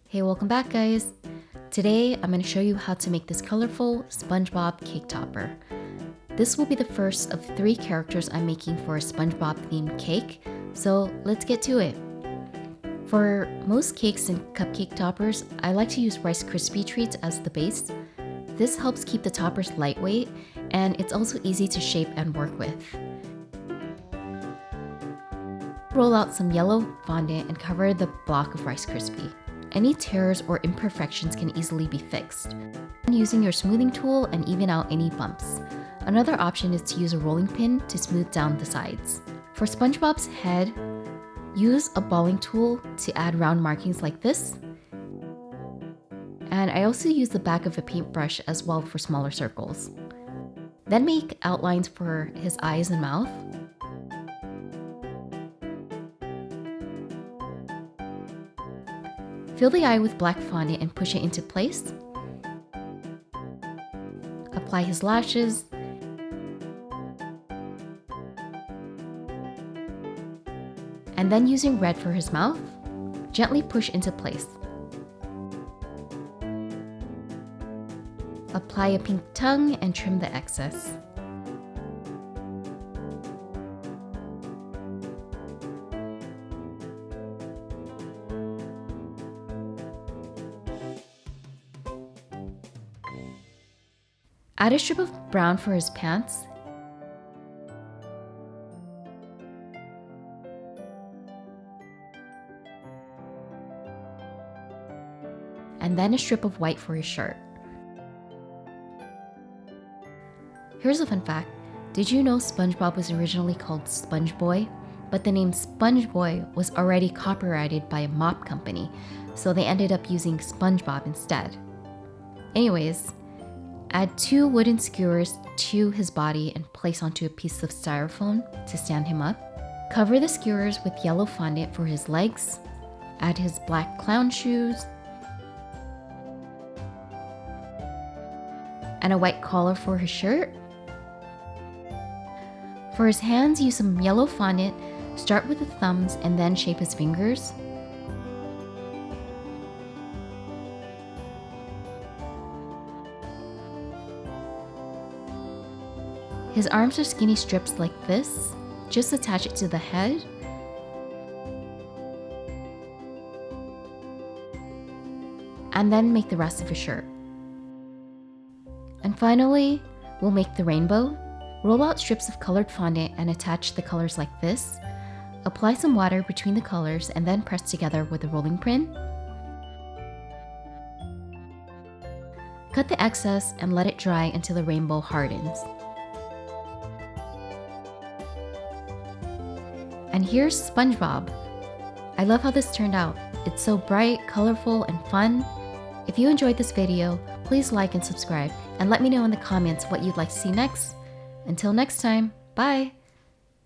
Hey, welcome back guys! Today I'm going to show you how to make this colorful Spongebob Cake Topper. This will be the first of 3 characters I'm making for a Spongebob themed cake, so let's get to it. For most cakes and cupcake toppers, I like to use Rice Krispie treats as the base. This helps keep the toppers lightweight, and it's also easy to shape and work with. Roll out some yellow fondant and cover the block of Rice Krispie. Any tears or imperfections can easily be fixed. Using your smoothing tool and even out any bumps. Another option is to use a rolling pin to smooth down the sides. For SpongeBob's head, use a balling tool to add round markings like this. And I also use the back of a paintbrush as well for smaller circles. Then make outlines for his eyes and mouth. Fill the eye with black fondant and push it into place. Apply his lashes. And then using red for his mouth, gently push into place. Apply a pink tongue and trim the excess. Add a strip of brown for his pants. And then a strip of white for his shirt. Here's a fun fact. Did you know SpongeBob was originally called Spongeboy? But the name Spongeboy was already copyrighted by a mop company, so they ended up using SpongeBob instead. Anyways, add 2 wooden skewers to his body and place onto a piece of styrofoam to stand him up. Cover the skewers with yellow fondant for his legs. Add his black clown shoes. And a white collar for his shirt. For his hands, use some yellow fondant. Start with the thumbs and then shape his fingers. His arms are skinny strips like this. Just attach it to the head. And then make the rest of his shirt. And finally, we'll make the rainbow. Roll out strips of colored fondant and attach the colors like this. Apply some water between the colors and then press together with a rolling pin. Cut the excess and let it dry until the rainbow hardens. And here's SpongeBob. I love how this turned out. It's so bright, colorful, and fun. If you enjoyed this video, please like and subscribe, and let me know in the comments what you'd like to see next. Until next time, bye!